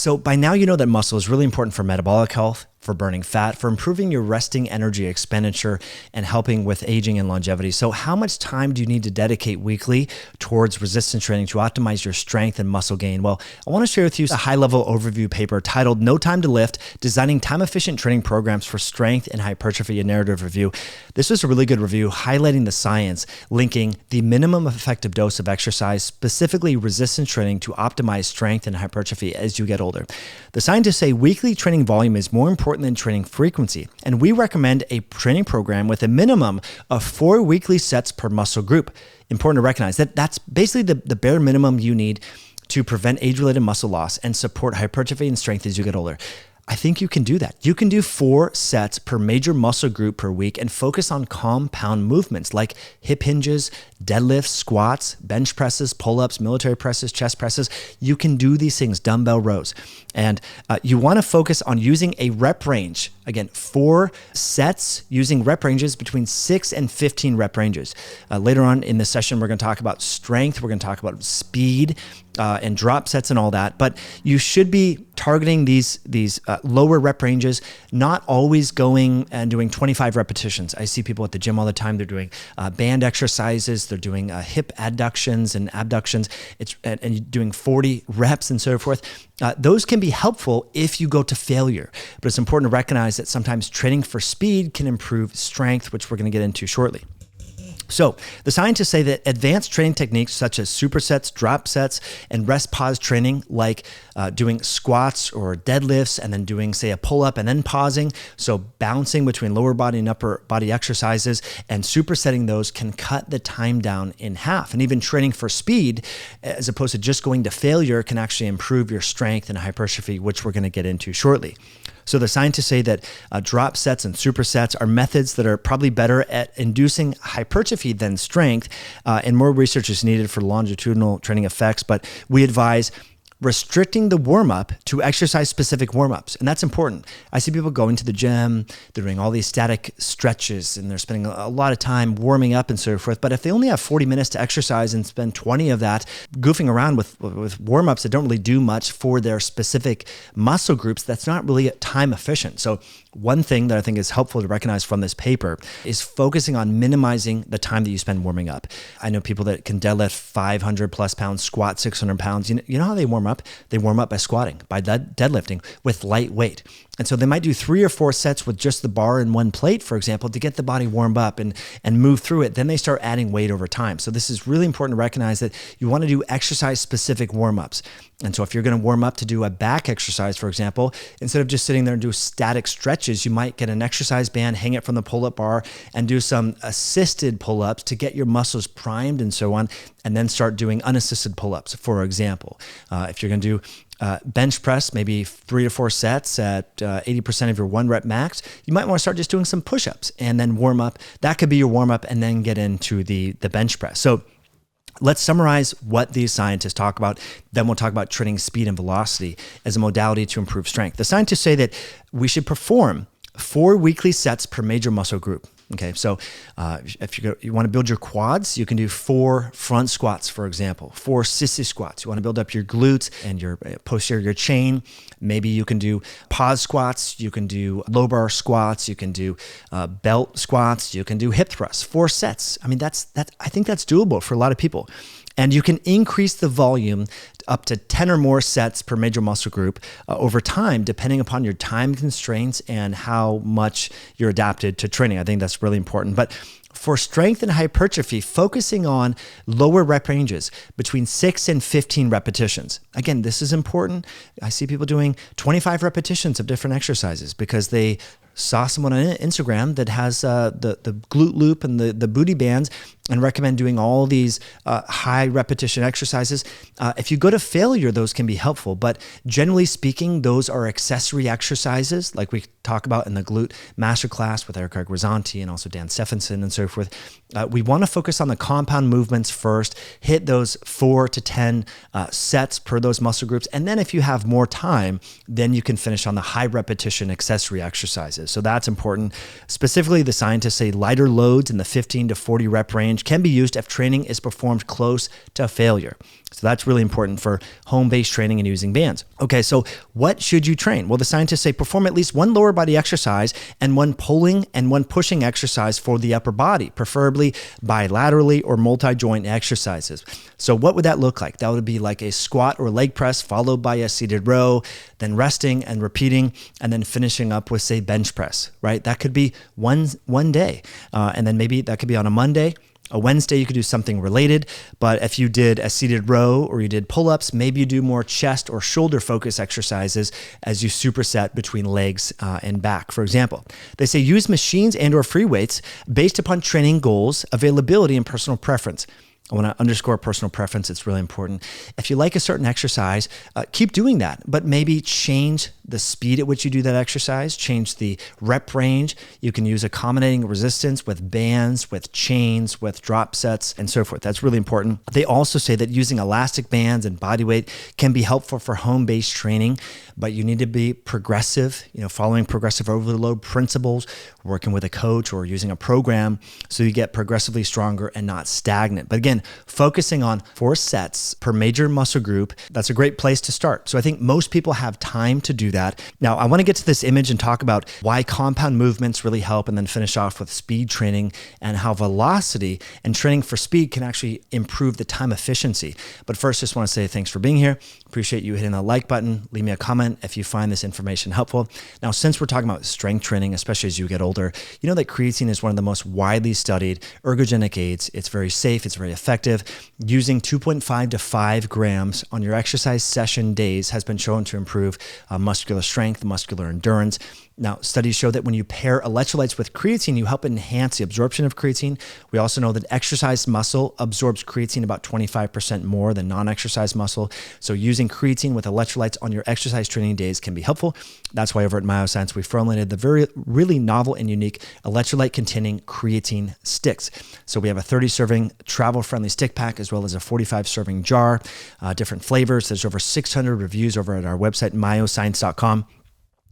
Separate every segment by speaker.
Speaker 1: So by now, you know that muscle is really important for metabolic health, for burning fat, for improving your resting energy expenditure, and helping with aging and longevity. So how much time do you need to dedicate weekly towards resistance training to optimize your strength and muscle gain? Well, I want to share with you a high-level overview paper titled No Time to Lift, Designing Time-Efficient Training Programs for Strength and Hypertrophy, a narrative review. This was a really good review highlighting the science linking the minimum effective dose of exercise, specifically resistance training, to optimize strength and hypertrophy as you get older. The scientists say weekly training volume is more important than training frequency, and we recommend a training program with a minimum of 4 weekly sets per muscle group. Important to recognize that that's basically the bare minimum you need to prevent age-related muscle loss and support hypertrophy and strength as you get older. I think you can do that. You can do 4 sets per major muscle group per week and focus on compound movements like hip hinges, deadlifts, squats, bench presses, pull-ups, military presses, chest presses. You can do these things, dumbbell rows. And you want to focus on using a rep range. Again, 4 sets using rep ranges between 6 and 15 rep ranges. Later on in the session, we're going to talk about strength. We're going to talk about speed and drop sets and all that. But you should be targeting these lower rep ranges, not always going and doing 25 repetitions. I see people at the gym all the time. They're doing band exercises. They're doing hip adductions and abductions. And doing 40 reps and so forth. Those can be helpful if you go to failure. But it's important to recognize that sometimes training for speed can improve strength, which we're going to get into shortly. So the scientists say that advanced training techniques such as supersets, drop sets, and rest pause training, like doing squats or deadlifts and then doing, say, a pull-up and then pausing, so bouncing between lower body and upper body exercises and supersetting those, can cut the time down in half. And even training for speed, as opposed to just going to failure, can actually improve your strength and hypertrophy, which we're going to get into shortly. So the scientists say that drop sets and supersets are methods that are probably better at inducing hypertrophy than strength, and more research is needed for longitudinal training effects. But we advise restricting the warm-up to exercise-specific warm-ups. And that's important. I see people going to the gym, they're doing all these static stretches, and they're spending a lot of time warming up and so forth. But if they only have 40 minutes to exercise and spend 20 of that goofing around with warm-ups that don't really do much for their specific muscle groups, that's not really time efficient. So one thing that I think is helpful to recognize from this paper is focusing on minimizing the time that you spend warming up. I know people that can deadlift 500 plus pounds, squat 600 pounds. You know how they warm up? They warm up by squatting, by deadlifting with light weight. And so they might do 3 or 4 sets with just the bar and 1 plate, for example, to get the body warmed up and move through it. Then they start adding weight over time. So this is really important to recognize that you want to do exercise-specific warm-ups. And so if you're going to warm up to do a back exercise, for example, instead of just sitting there and do static stretches, you might get an exercise band, hang it from the pull-up bar, and do some assisted pull-ups to get your muscles primed and so on, and then start doing unassisted pull-ups, for example. If you're going to do bench press, maybe 3 to 4 sets at 80% of your 1 rep max, you might want to start just doing some push-ups and then warm up. That could be your warm-up, and then get into the bench press. So let's summarize what these scientists talk about. Then we'll talk about training speed and velocity as a modality to improve strength. The scientists say that we should perform 4 weekly sets per major muscle group. Okay, so if you want to build your quads, you can do 4 front squats, for example, 4 sissy squats. You want to build up your glutes and your posterior chain. Maybe you can do pause squats. You can do low bar squats. You can do belt squats. You can do hip thrusts. 4 sets. I mean, I think that's doable for a lot of people. And you can increase the volume up to 10 or more sets per major muscle group over time, depending upon your time constraints and how much you're adapted to training. I think that's really important. But for strength and hypertrophy, focusing on lower rep ranges between 6 and 15 repetitions. Again, this is important. I see people doing 25 repetitions of different exercises because they saw someone on Instagram that has the glute loop and the booty bands and recommend doing all these high repetition exercises. If you go to failure, those can be helpful, but generally speaking, those are accessory exercises like we talk about in the glute masterclass with Eric Grisanti and also Dan Stephenson and so forth. We want to focus on the compound movements first, hit those 4 to 10 sets per those muscle groups. And then if you have more time, then you can finish on the high repetition accessory exercises. exercises. So that's important. Specifically, the scientists say lighter loads in the 15 to 40 rep range can be used if training is performed close to failure. So that's really important for home-based training and using bands. Okay, so what should you train? Well, the scientists say perform at least one lower body exercise and one pulling and one pushing exercise for the upper body, preferably bilaterally or multi-joint exercises. So what would that look like? That would be like a squat or leg press followed by a seated row, then resting and repeating, and then finishing up with, say, bench press, right? That could be one day. And then maybe that could be on a Monday. A Wednesday, you could do something related, but if you did a seated row or you did pull-ups, maybe you do more chest or shoulder focus exercises as you superset between legs and back, for example. They say use machines and or free weights based upon training goals, availability, and personal preference. I want to underscore personal preference. It's really important. If you like a certain exercise, keep doing that, but maybe change the speed at which you do that exercise, change the rep range. You can use accommodating resistance with bands, with chains, with drop sets, and so forth. That's really important. They also say that using elastic bands and body weight can be helpful for home-based training, but you need to be progressive, following progressive overload principles, working with a coach or using a program so you get progressively stronger and not stagnant. But again, focusing on 4 sets per major muscle group, that's a great place to start. So I think most people have time to do that. Now, I want to get to this image and talk about why compound movements really help, and then finish off with speed training and how velocity and training for speed can actually improve the time efficiency. But first, just want to say thanks for being here. Appreciate you hitting the like button. Leave me a comment if you find this information helpful. Now, since we're talking about strength training, especially as you get older, you know that creatine is one of the most widely studied ergogenic aids. It's very safe. It's very effective. Using 2.5 to 5 grams on your exercise session days has been shown to improve muscular strength, muscular endurance. Now, studies show that when you pair electrolytes with creatine, you help enhance the absorption of creatine. We also know that exercise muscle absorbs creatine about 25% more than non-exercise muscle. So using creatine with electrolytes on your exercise training days can be helpful. That's why over at Myoscience, we formulated the really novel and unique electrolyte-containing creatine sticks. So we have a 30-serving travel-friendly stick pack as well as a 45-serving jar, different flavors. There's over 600 reviews over at our website, myoscience.com.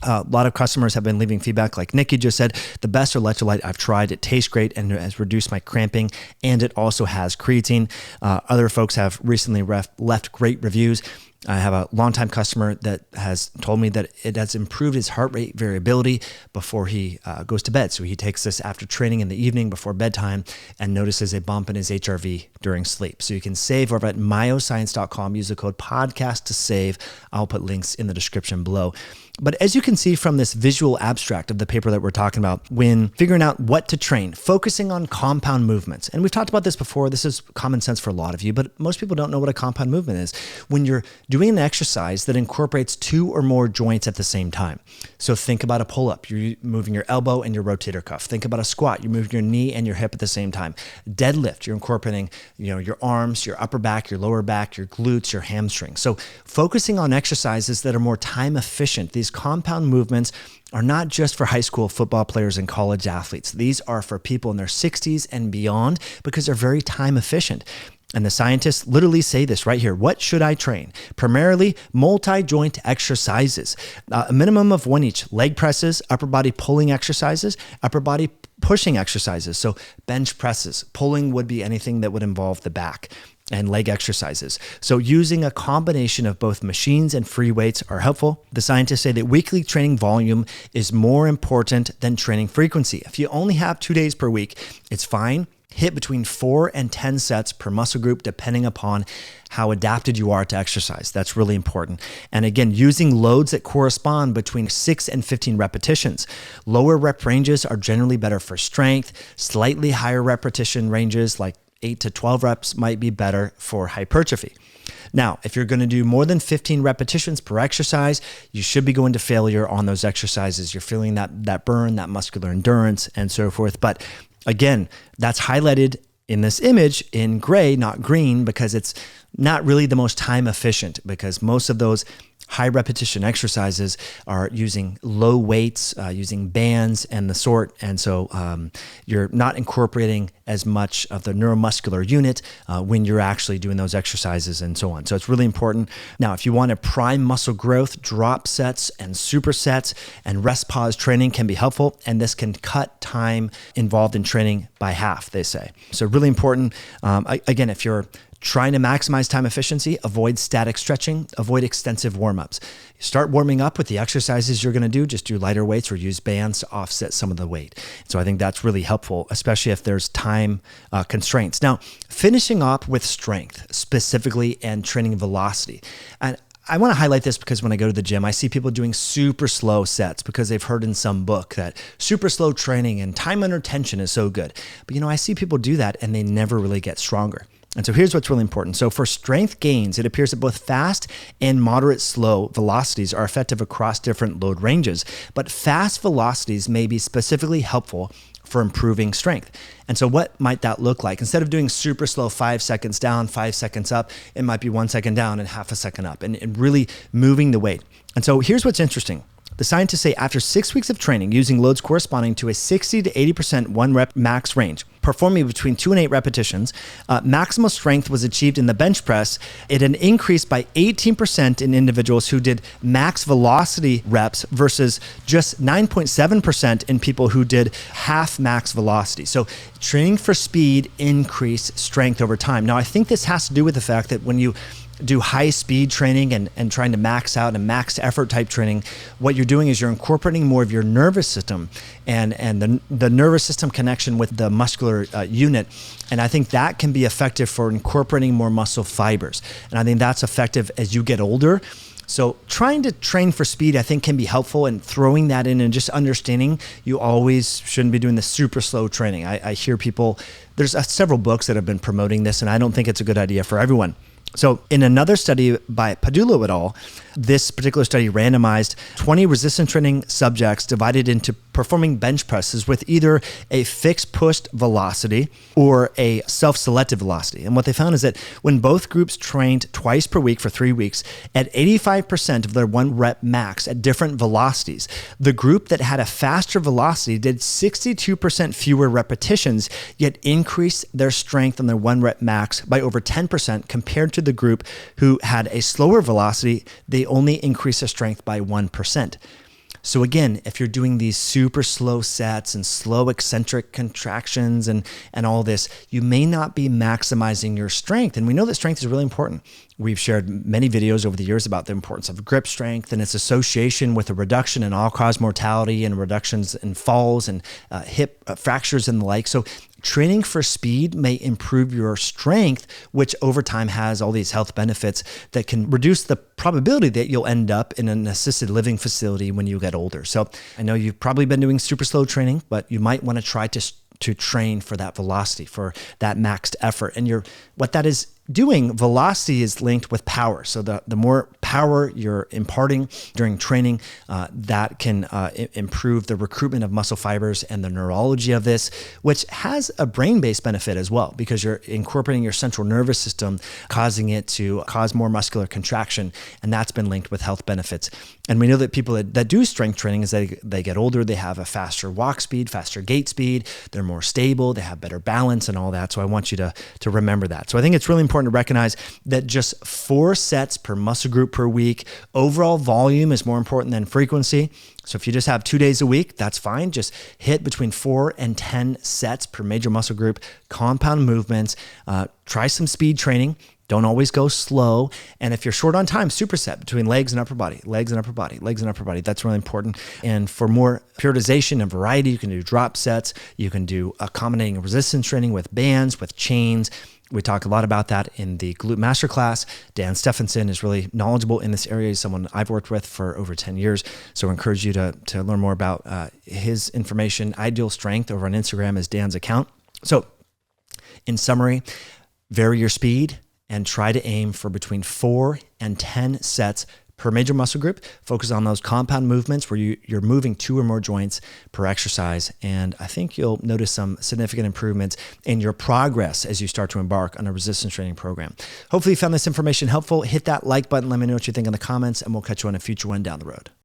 Speaker 1: A lot of customers have been leaving feedback, like Nikki just said, the best electrolyte I've tried. It tastes great and it has reduced my cramping, and it also has creatine. Other folks have recently left great reviews. I have a longtime customer that has told me that it has improved his heart rate variability before he goes to bed. So he takes this after training in the evening before bedtime and notices a bump in his HRV during sleep. So you can save over at myoscience.com. Use the code podcast to save. I'll put links in the description below. But as you can see from this visual abstract of the paper that we're talking about, when figuring out what to train, focusing on compound movements. And we've talked about this before. This is common sense for a lot of you, but most people don't know what a compound movement is. When you're doing an exercise that incorporates 2 or more joints at the same time. So think about a pull-up. You're moving your elbow and your rotator cuff. Think about a squat. You're moving your knee and your hip at the same time. Deadlift. You're incorporating, your arms, your upper back, your lower back, your glutes, your hamstrings. So focusing on exercises that are more time efficient. These compound movements are not just for high school football players and college athletes. These are for people in their 60s and beyond because they're very time efficient. And the scientists literally say this right here. What should I train? Primarily multi-joint exercises, a minimum of 1 each. Leg presses, upper body pulling exercises, upper body pushing exercises. So bench presses, pulling would be anything that would involve the back, and leg exercises. So using a combination of both machines and free weights are helpful. The scientists say that weekly training volume is more important than training frequency. If you only have 2 days per week, it's fine. Hit between 4 and 10 sets per muscle group, depending upon how adapted you are to exercise. That's really important. And again, using loads that correspond between 6 and 15 repetitions. Lower rep ranges are generally better for strength. Slightly higher repetition ranges, like 8 to 12 reps, might be better for hypertrophy. Now, if you're going to do more than 15 repetitions per exercise, you should be going to failure on those exercises. You're feeling that burn, that muscular endurance, and so forth. But again, that's highlighted in this image in gray, not green, because it's not really the most time efficient, because most of those high repetition exercises are using low weights, using bands and the sort. And so you're not incorporating as much of the neuromuscular unit when you're actually doing those exercises and so on. So it's really important. Now, if you want to prime muscle growth, drop sets and supersets and rest pause training can be helpful. And this can cut time involved in training by half, they say. So really important. Again, if you're trying to maximize time efficiency, avoid static stretching, avoid extensive warm-ups. Start warming up with the exercises you're going to do. Just do lighter weights or use bands to offset some of the weight. So I think that's really helpful, especially if there's time constraints. Now, finishing up with strength specifically and training velocity. And I want to highlight this because when I go to the gym, I see people doing super slow sets because they've heard in some book that super slow training and time under tension is so good. But I see people do that and they never really get stronger. And so here's what's really important. So for strength gains, it appears that both fast and moderate slow velocities are effective across different load ranges, but fast velocities may be specifically helpful for improving strength. And so what might that look like? Instead of doing super slow 5 seconds down, 5 seconds up, it might be 1 second down and half a second up and really moving the weight. And so here's what's interesting. The scientists say after 6 weeks of training using loads corresponding to a 60 to 80% one rep max range, performing between 2 and 8 repetitions, maximal strength was achieved in the bench press. It had increased by 18% in individuals who did max velocity reps versus just 9.7% in people who did half max velocity. So training for speed increased strength over time. Now, I think this has to do with the fact that when you do high speed training and trying to max out and max effort type training, what you're doing is you're incorporating more of your nervous system and the nervous system connection with the muscular unit. And I think that can be effective for incorporating more muscle fibers. And I think that's effective as you get older. So trying to train for speed, I think, can be helpful, and throwing that in and just understanding you always shouldn't be doing the super slow training. I hear people, there's several books that have been promoting this, and I don't think it's a good idea for everyone. So in another study by Padula et al., this particular study randomized 20 resistance training subjects divided into performing bench presses with either a fixed pushed velocity or a self-selected velocity. And what they found is that when both groups trained twice per week for 3 weeks at 85% of their one rep max at different velocities, the group that had a faster velocity did 62% fewer repetitions, yet increased their strength on their one rep max by over 10% compared to the group who had a slower velocity. They only increased their strength by 1%. So again, if you're doing these super slow sets and slow eccentric contractions and all this, you may not be maximizing your strength. And we know that strength is really important. We've shared many videos over the years about the importance of grip strength and its association with a reduction in all-cause mortality and reductions in falls and hip fractures and the like. So training for speed may improve your strength, which over time has all these health benefits that can reduce the probability that you'll end up in an assisted living facility when you get older. So I know you've probably been doing super slow training, but you might want to try to train for that velocity, for that maxed effort. And what that is doing, velocity is linked with power. So the more power you're imparting during training, that can improve the recruitment of muscle fibers and the neurology of this, which has a brain-based benefit as well, because you're incorporating your central nervous system, causing it to cause more muscular contraction. And that's been linked with health benefits. And we know that people that do strength training, as they get older, they have a faster walk speed, faster gait speed, they're more stable, they have better balance and all that. So I want you to remember that. So I think it's really important to recognize that just 4 sets per muscle group per week. Overall volume is more important than frequency. So if you just have 2 days a week, that's fine. Just hit between 4 and 10 sets per major muscle group, compound movements, try some speed training. Don't always go slow. And if you're short on time, superset between legs and upper body, legs and upper body, legs and upper body. That's really important. And for more periodization and variety, you can do drop sets. You can do accommodating resistance training with bands, with chains. We talk a lot about that in the Glute Masterclass. Dan Stephenson is really knowledgeable in this area. He's someone I've worked with for over 10 years. So I encourage you to learn more about his information. Ideal Strength over on Instagram is Dan's account. So in summary, vary your speed and try to aim for between 4 and 10 sets per major muscle group. Focus on those compound movements where you're moving 2 or more joints per exercise. And I think you'll notice some significant improvements in your progress as you start to embark on a resistance training program. Hopefully you found this information helpful. Hit that like button. Let me know what you think in the comments, and we'll catch you on a future one down the road.